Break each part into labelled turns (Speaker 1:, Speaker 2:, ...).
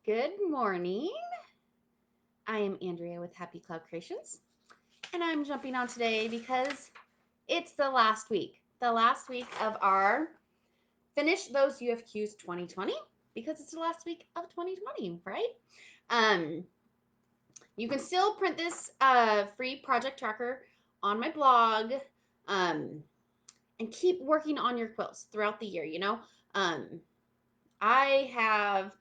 Speaker 1: Good morning. I am Andrea with Happy Cloud Creations, and I'm jumping on today because it's the last week of our Finish Those UFQs 2020, because it's the last week of 2020, right? Um, you can still print this free project tracker on my blog, um, and keep working on your quilts throughout the year. Um, I have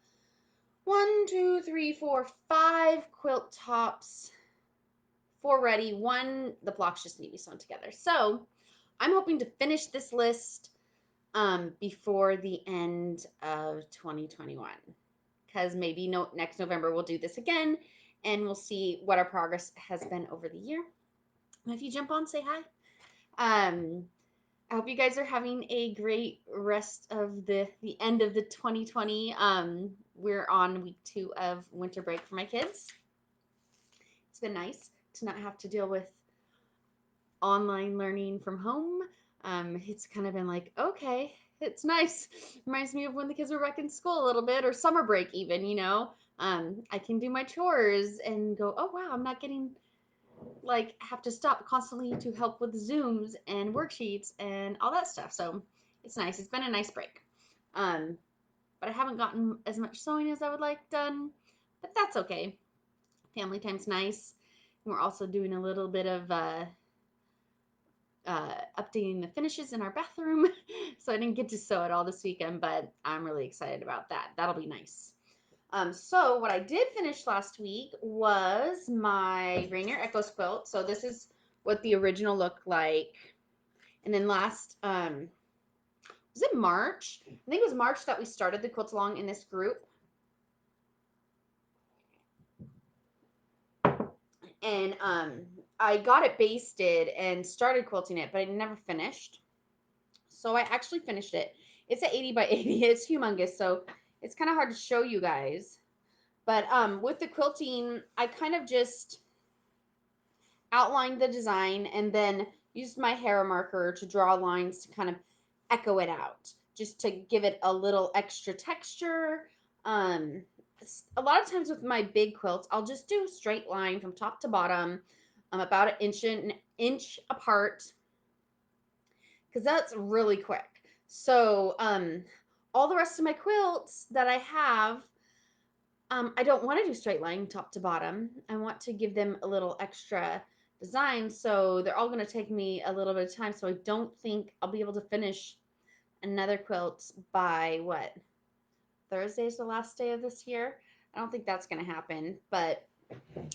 Speaker 1: 5 quilt tops, 4 ready. The blocks just need to be sewn together. So I'm hoping to finish this list before the end of 2021, because maybe next November we'll do this again and we'll see what our progress has been over the year. And if you jump on, say hi. Um, I hope you guys are having a great rest of the end of the 2020. We're on week 2 of winter break for my kids. It's been nice to not have to deal with online learning from home. It's kind of been like, okay, it's nice. Reminds me of when the kids were back in school a little bit, or summer break even. I can do my chores and go, oh wow, I'm not getting have to stop constantly to help with Zooms and worksheets and all that stuff. So it's nice. It's been a nice break. But I haven't gotten as much sewing as I would like done, but that's okay. Family time's nice. We're also doing a little bit of updating the finishes in our bathroom. So I didn't get to sew it all this weekend, but I'm really excited about that. That'll be nice. So what I did finish last week was my Rainier Echoes quilt. So this is what the original looked like. And then was it March? I think it was March that we started the quilt along in this group. And I got it basted and started quilting it, but I never finished. So I actually finished it. It's an 80 by 80. It's humongous, so it's kind of hard to show you guys. But with the quilting, I kind of just outlined the design and then used my hair marker to draw lines to kind of echo it out, just to give it a little extra texture. A lot of times with my big quilts, I'll just do a straight line from top to bottom, about an inch apart, because that's really quick. So all the rest of my quilts that I have, I don't want to do straight line top to bottom. I want to give them a little extra design, so they're all going to take me a little bit of time. So I don't think I'll be able to finish another quilt by Thursday is the last day of this year. I don't think that's going to happen, but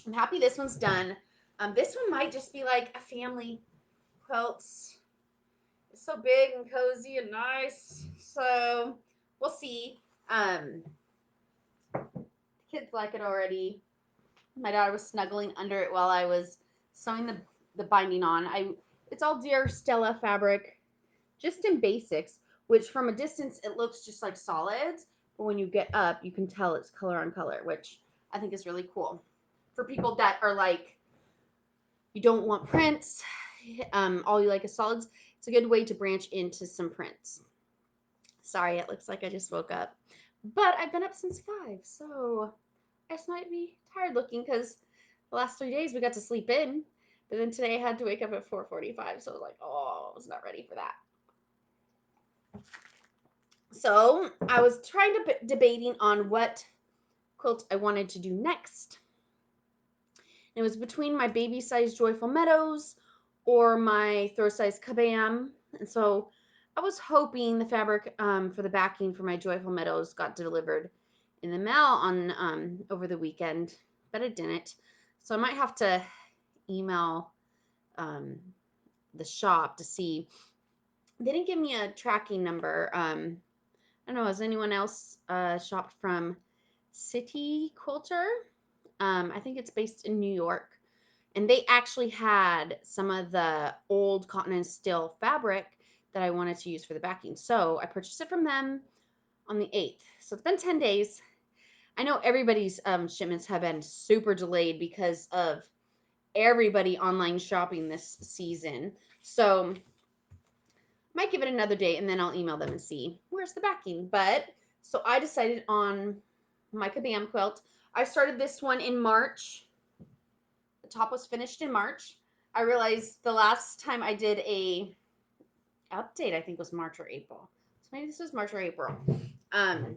Speaker 1: I'm happy this one's done. This one might just be like a family quilt. It's so big and cozy and nice. So we'll see. Kids like it already. My daughter was snuggling under it while I was sewing the binding on. It's all deer Stella fabric, just in basics, which from a distance it looks just like solids, but when you get up you can tell it's color on color, which I think is really cool for people that are like, you don't want prints, all you like is solids. It's a good way to branch into some prints. Sorry, it looks like I just woke up, but I've been up since 5, so I just might be tired looking because the last 3 days we got to sleep in, but then today I had to wake up at 4:45, so I was like, oh, I was not ready for that. So I was debating on what quilt I wanted to do next. It was between my baby size Joyful Meadows or my throw size Kabam. And so I was hoping the fabric for the backing for my Joyful Meadows got delivered in the mail on over the weekend, but it didn't. So I might have to email the shop to see. They didn't give me a tracking number. I don't know. Has anyone else shopped from City Quilter? I think it's based in New York. And they actually had some of the old cotton and steel fabric that I wanted to use for the backing. So I purchased it from them on the 8th. So it's been 10 days. I know everybody's shipments have been super delayed because of everybody online shopping this season. So might give it another day and then I'll email them and see where's the backing. But so I decided on my Kabam quilt. I started this one in March. The top was finished in March. I realized the last time I did a update, I think was March or April. So maybe this was March or April. Um,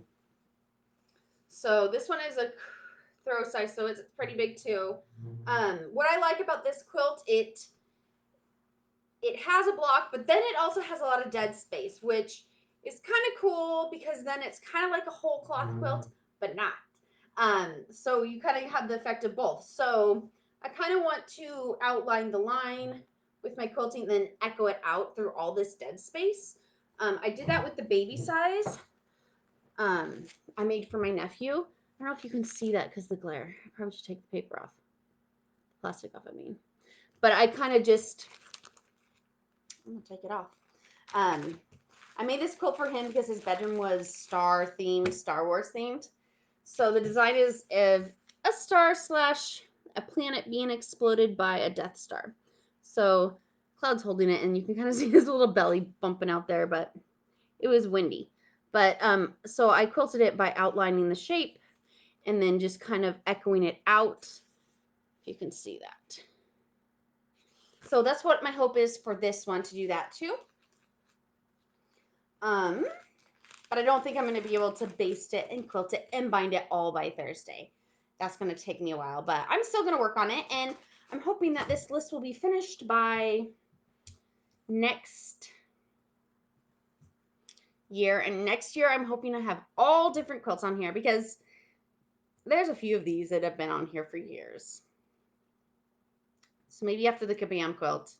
Speaker 1: so this one is a throw size, so it's pretty big too. What I like about this quilt, it has a block, but then it also has a lot of dead space, which is kind of cool because then it's kind of like a whole cloth quilt, but not. So you kind of have the effect of both. So I kind of want to outline the line with my quilting, then echo it out through all this dead space. I did that with the baby size. I made for my nephew. I don't know if you can see that because the glare. I probably should take the paper off, plastic off. I mean, but I kind of just I'm gonna take it off. I made this quilt for him because his bedroom was Star themed, Star Wars themed. So the design is of a star slash a planet being exploded by a Death Star. So Cloud's holding it, and you can kind of see his little belly bumping out there, but it was windy. But so I quilted it by outlining the shape and then just kind of echoing it out. If you can see that. So that's what my hope is for this one, to do that too. But I don't think I'm going to be able to baste it and quilt it and bind it all by Thursday. That's going to take me a while, but I'm still going to work on it, and I'm hoping that this list will be finished by next year. And next year, I'm hoping to have all different quilts on here because there's a few of these that have been on here for years. So maybe after the Kabam quilt,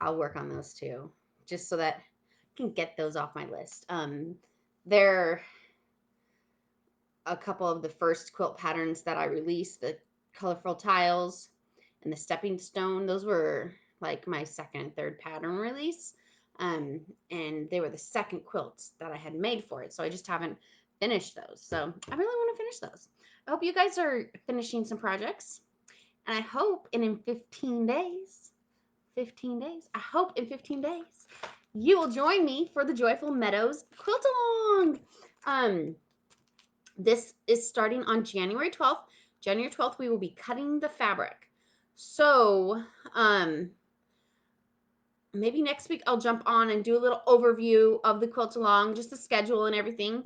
Speaker 1: I'll work on those too, just so that I can get those off my list. They're a couple of the first quilt patterns that I released, the colorful tiles and the stepping stone. Those were like my second and third pattern release. And they were the second quilts that I had made for it. So I just haven't finished those. So I really want to finish those. I hope you guys are finishing some projects. And I hope in 15 days, I hope in 15 days, you will join me for the Joyful Meadows quilt along. This is starting on January 12th. January 12th, we will be cutting the fabric. So, maybe next week I'll jump on and do a little overview of the quilt along, just the schedule and everything.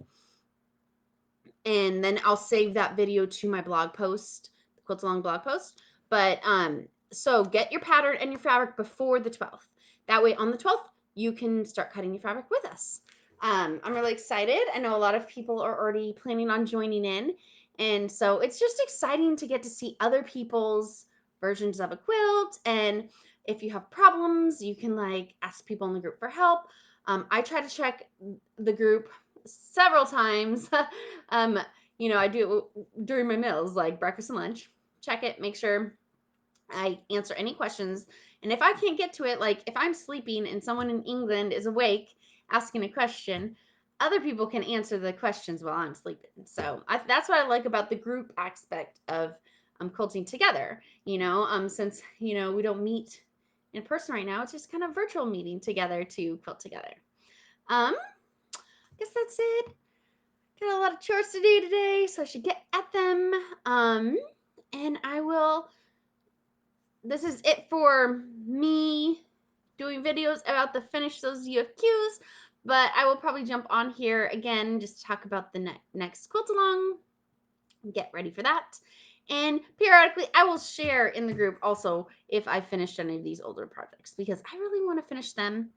Speaker 1: And then I'll save that video to my blog post, the quilt along blog post. But, so get your pattern and your fabric before the 12th. That way on the 12th, you can start cutting your fabric with us. I'm really excited. I know a lot of people are already planning on joining in. And so it's just exciting to get to see other people's versions of a quilt. And if you have problems, you can like ask people in the group for help. I try to check the group several times. I do it during my meals, like breakfast and lunch. Check it, make sure I answer any questions. And if I can't get to it, like if I'm sleeping and someone in England is awake asking a question, other people can answer the questions while I'm sleeping. So that's what I like about the group aspect of quilting together. Since we don't meet in person right now, it's just kind of virtual meeting together to quilt together. I guess that's it. Got a lot of chores to do today, so I should get at them. And I will. This is it for me doing videos about the finish those UFQs, but I will probably jump on here again just to talk about the next quilt along. Get ready for that. And periodically, I will share in the group also if I finished any of these older projects because I really want to finish them.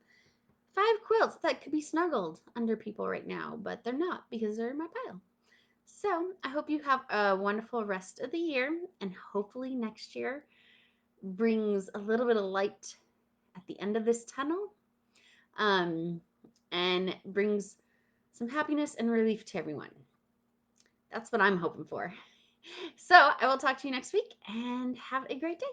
Speaker 1: 5 quilts that could be snuggled under people right now, but they're not because they're in my pile. So I hope you have a wonderful rest of the year, and hopefully next year brings a little bit of light at the end of this tunnel, and brings some happiness and relief to everyone. That's what I'm hoping for. So I will talk to you next week, and have a great day.